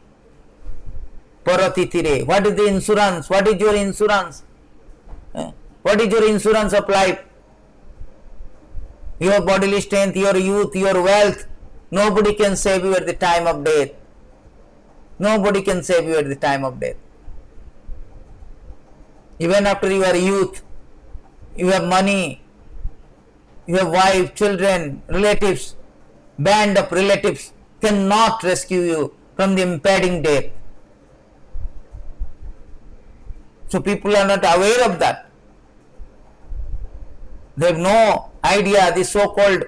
Speaker 1: परतिथि रे. What is the insurance? What is your insurance? What is your insurance of life? Your bodily strength, your youth, your wealth. Nobody can save you at the time of death. Nobody can save you at the time of death. Even after your youth, you have money, you have wife, children, relatives, band of relatives cannot rescue you from the impending death. So people are not aware of that. They have no idea. The so-called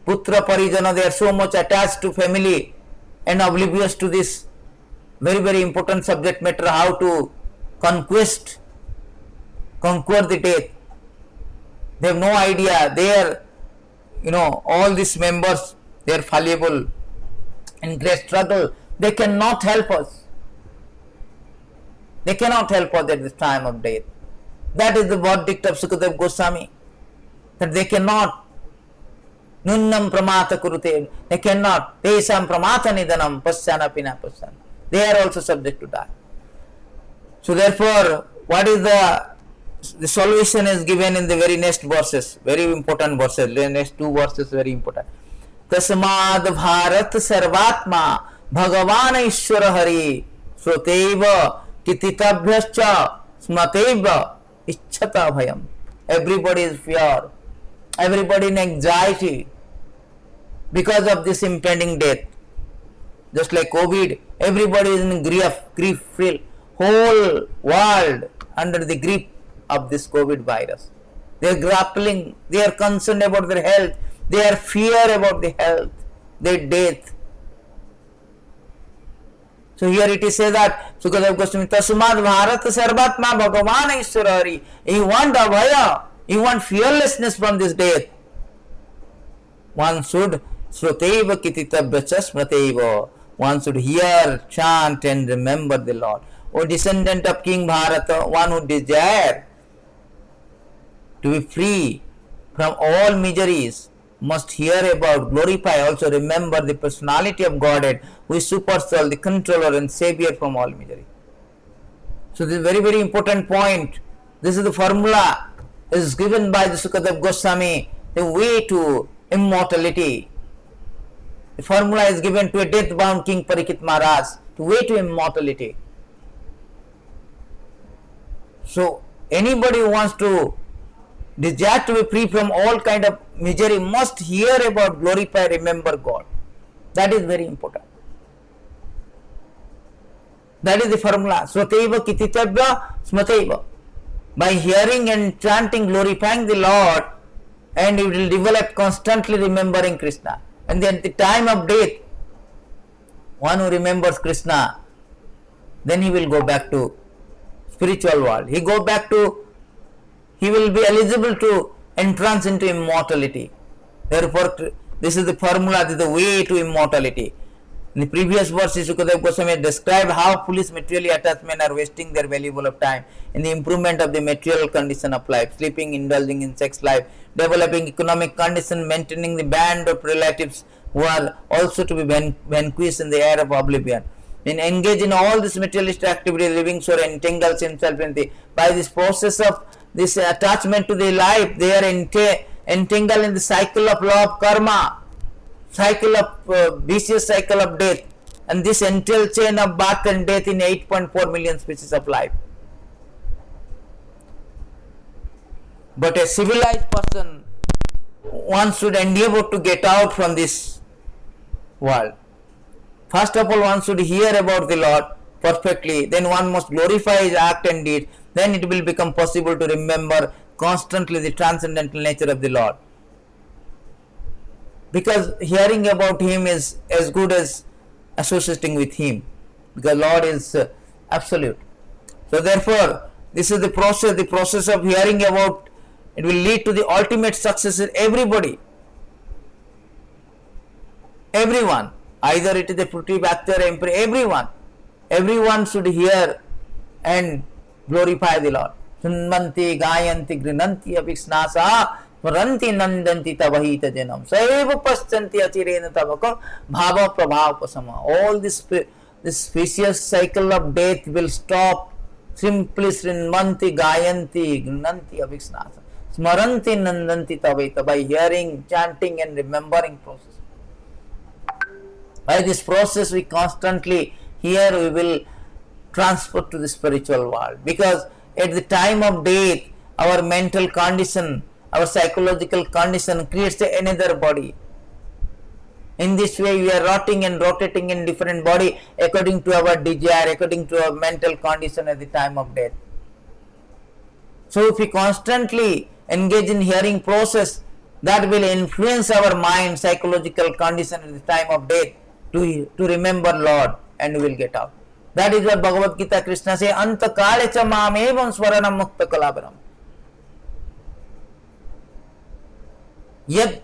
Speaker 1: putra parijana, they are so much attached to family and oblivious to this very, very important subject matter, how to conquer the death. They have no idea. They are, all these members, they are fallible, in great struggle. They cannot help us. They cannot help us at the time of death. That is the verdict of Sukadeva Goswami, that they cannot. Nunnam pramata kurute. They cannot. Tesam pramata nidanam pasyana pina pasyana. They are also subject to die. So therefore, what is the solution is given in the very next verses, very important verses, the next two verses very important. Tasmad bharat sarvatma bhagavan ishwara hari sroteva kititabhyascha smateva ichchata bhayam. Everybody is fear, everybody in anxiety because of this impending death. Just like COVID, everybody is in grief filled. Whole world under the grip of this COVID virus. They are grappling, they are concerned about their health, they are fear about the health, their death. So here it is said that Sukadeva Goswami Tasmad Bharat Sarvatma Bhagavan Ishwarari. You want abhaya, you want fearlessness from this death. One should Sroteva Kititabhyacha Smateva. One should hear, chant and remember the Lord. O descendant of King Bharata, one who desire to be free from all miseries must hear about, glorify, also remember the personality of Godhead, who is super soul, the controller and savior from all misery. So this is a very, very important point. This is the formula is given by the Sukadeva Goswami, the way to immortality. The formula is given to a death-bound King Parikshit Maharaj, the way to immortality. So anybody who wants to desire to be free from all kind of misery, must hear about, glorify, remember God. That is very important. That is the formula. Svateva kititavya smateva. By hearing and chanting, glorifying the Lord, and it will develop constantly remembering Krishna. And then at the time of death, one who remembers Krishna, then he will go back to spiritual world. He will be eligible to entrance into immortality. Therefore, this is the formula, this is the way to immortality. In the previous verse, Sukadeva Goswami described how foolish materially attached men are wasting their valuable of time in the improvement of the material condition of life, sleeping, indulging in sex life, developing economic condition, maintaining the band of relatives who are also to be vanquished in the air of oblivion. In engage in all this materialistic activity, living soul entangles himself in the, by this process of this attachment to the life, they are entangled in the cycle of law of karma, cycle of vicious cycle of death, and this entailed chain of birth and death in 8.4 million species of life. But a civilized person, one should endeavor to get out from this world. First of all, one should hear about the Lord perfectly, then one must glorify his act and deed, then it will become possible to remember constantly the transcendental nature of the Lord. Because hearing about him is as good as associating with him, because Lord is absolute. So therefore, this is the process of hearing about, it will lead to the ultimate success in everybody, everyone, either it is the Pruti Bhakti or Emperor, everyone should hear and glorify the Lord. Sunmanti gayanti grinanti aviksnasa Ranti nandanti tavahita janam saiva paschanti achirena tavakam bhava prabhava pasama. All this vicious cycle of death will stop. Simply srinmanti gayanti gnanti aviksnasa smaranti nandanti tavaita, by hearing, chanting and remembering process. By this process we constantly hear, we will transfer to the spiritual world, because at the time of death our mental condition, our psychological condition creates another body. In this way we are rotting and rotating in different body according to our desire, according to our mental condition at the time of death. So if we constantly engage in hearing process, that will influence our mind, psychological condition at the time of death to remember Lord, and we will get out. That is what Bhagavad Gita Krishna says, Anta kale cha mam evam swaranam mukta kalabaram. Yad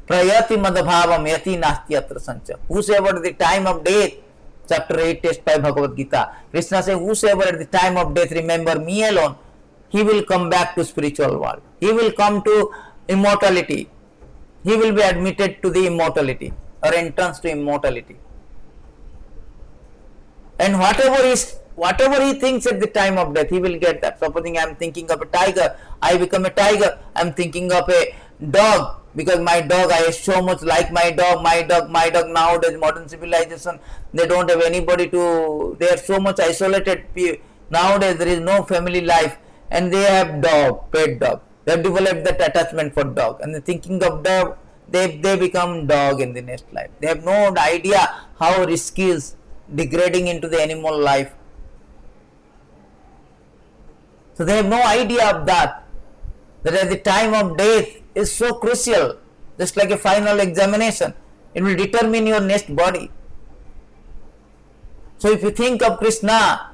Speaker 1: prayati madhabhavam yati nasti atra sancha. Whosoever at the time of death, chapter 8, text 5 Bhagavad Gita, Krishna says, whosoever at the time of death remember me alone, he will come back to spiritual world. He will come to immortality. He will be admitted to the immortality or entrance to immortality. And whatever he thinks at the time of death, he will get that. Supposing I am thinking of a tiger, I become a tiger. I am thinking of a dog, because my dog, I so much like my dog. Nowadays, modern civilization, they don't have anybody to, they are so much isolated. Nowadays, there is no family life, and they have dog, pet dog. They have developed that attachment for dog, and thinking of dog, they become dog in the next life. They have no idea how risky is degrading into the animal life. So they have no idea of that at the time of death is so crucial, just like a final examination. It will determine your next body. So if you think of Krishna,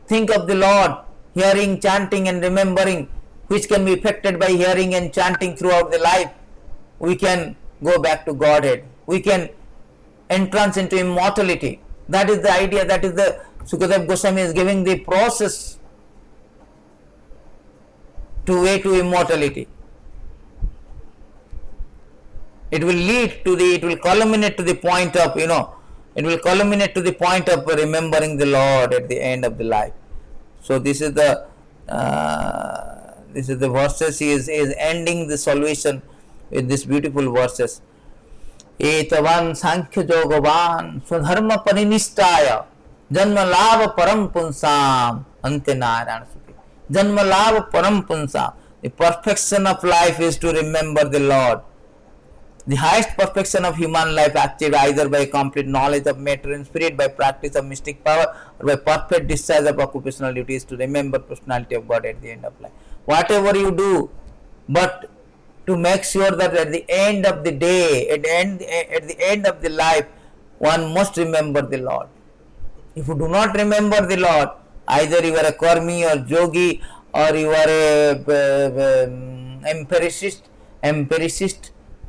Speaker 1: think of the Lord, hearing, chanting and remembering, which can be affected by hearing and chanting throughout the life, we can go back to Godhead. We can entrance into immortality. That is the idea. That is the Sukadeva Goswami is giving the process to way to immortality. It will lead to it will culminate to the point of, it will culminate to the point of remembering the Lord at the end of the life. So this is the verses. He is ending the solution with this beautiful verses. Etavan sankhya jogavan swadharma parinistaya janma lava param punsam ante narayana suti. Janma lava param punsam. The perfection of life is to remember the Lord. The highest perfection of human life achieved either by complete knowledge of matter and spirit, by practice of mystic power, or by perfect discharge of occupational duties, to remember personality of God at the end of life. Whatever you do, but to make sure that at the end of the day, at the end of the life, one must remember the Lord. If you do not remember the Lord, either you are a karmi or yogi, or you are a empiricist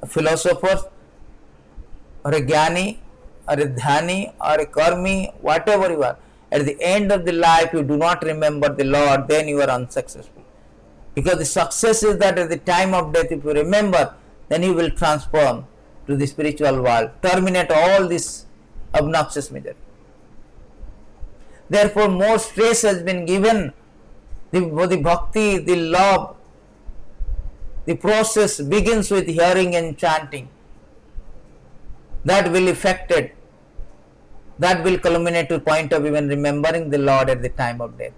Speaker 1: philosopher, or a jnani, or a dhyani, or a karmi, whatever you are, at the end of the life you do not remember the Lord, then you are unsuccessful. Because the success is that at the time of death, if you remember, then you will transform to the spiritual world, terminate all this obnoxious misery. Therefore, more stress has been given the bhakti, the love. The process begins with hearing and chanting. That will affect it. That will culminate to the point of even remembering the Lord at the time of death.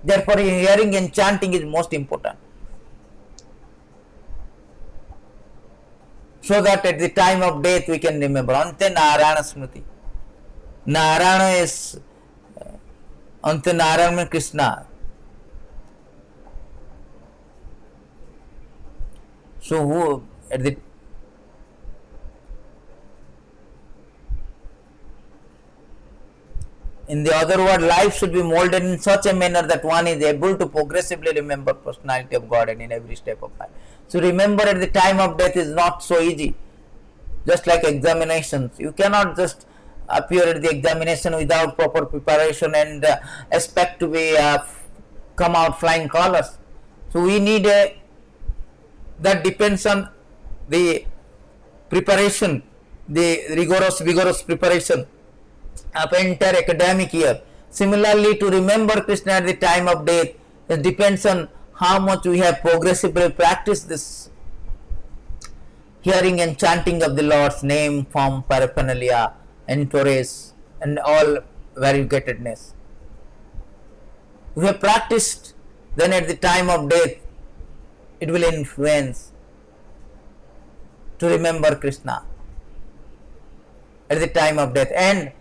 Speaker 1: Therefore, hearing and chanting is most important. So that at the time of death we can remember. Ante Narayana Smriti. Narayana is Ante Narayana Krishna. So who at the in the other word, life should be molded in such a manner that one is able to progressively remember personality of God and in every step of life. So remember at the time of death is not so easy. Just like examinations, you cannot just appear at the examination without proper preparation and expect to be come out flying colors. So we need that depends on the preparation, the vigorous preparation of entire academic year. Similarly, to remember Krishna at the time of death, it depends on how much we have progressively practiced this hearing and chanting of the Lord's name, form, paraphernalia, entourage, and all variegatedness. We have practiced, then at the time of death, it will influence to remember Krishna at the time of death, and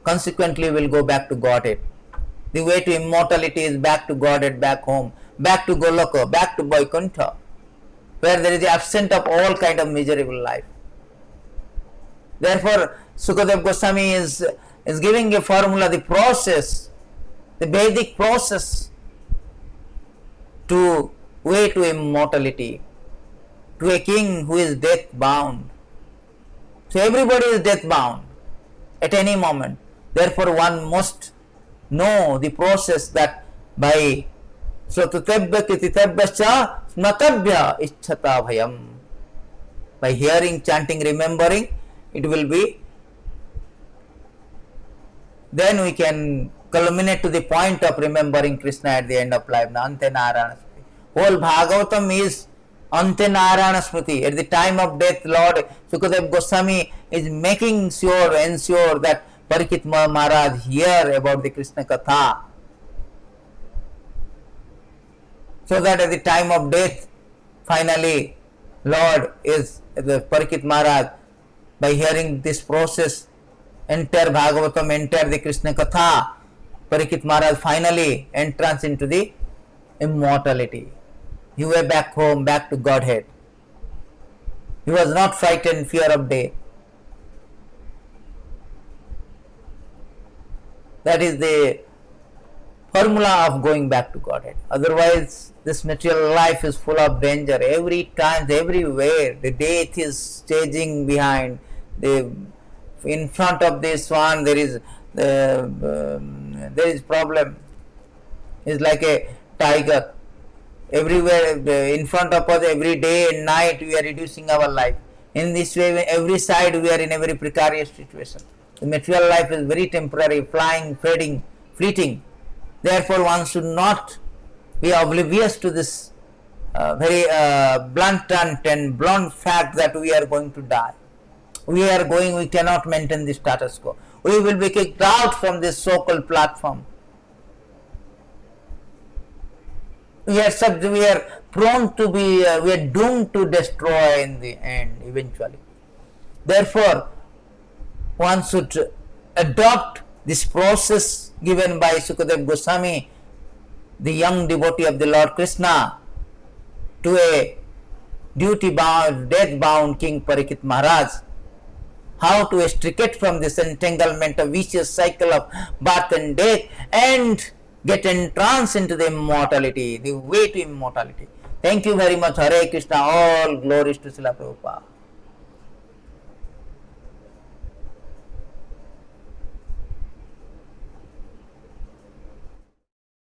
Speaker 1: consequently will go back to Godhead. The way to immortality is back to Godhead, back home, back to Goloka, back to Vaikuntha, where there is the absence of all kind of miserable life. Therefore, Sukadeva Goswami is giving a formula, the process, the Vedic process to way to immortality, to a king who is death bound. So everybody is death bound at any moment. Therefore, one must know the process that by Sotutebya Kititebya Smatabya Ichchata Bhayam. By hearing, chanting, remembering, it will be, then we can culminate to the point of remembering Krishna at the end of life. Ante Narayana Smriti. Whole Bhagavatam is Ante Narayana Smriti. At the time of death, Lord Sukadeva Goswami is making sure, ensure that Parikshit Maharaj hear about the Krishna Katha, so that at the time of death, finally, Lord is the Parikshit Maharaj, by hearing this process, entire Bhagavatam, entire the Krishna Katha, Parikshit Maharaj finally entrance into the immortality. He went back home, back to Godhead. He was not frightened, fear of death. That is the formula of going back to Godhead. Otherwise, this material life is full of danger. Every time, everywhere, the death is staging behind. In front of this one, there is problem. It's like a tiger. Everywhere, in front of us, every day and night, we are reducing our life. In this way, every side, we are in a very precarious situation. The material life is very temporary, flying, fading, fleeting. Therefore, one should not be oblivious to this very blunt and blunt fact that we are going to die. We cannot maintain the status quo. We will be kicked out from this so-called platform. we are prone to be, we are doomed to destroy in the end eventually. Therefore, one should adopt this process given by Sukadeva Goswami, the young devotee of the Lord Krishna, to a duty bound, death bound King Parikshit Maharaj, how to extricate from this entanglement of vicious cycle of birth and death and get entranced into the immortality, the way to immortality. Thank you very much. Hare Krishna. All glories to Srila Prabhupada.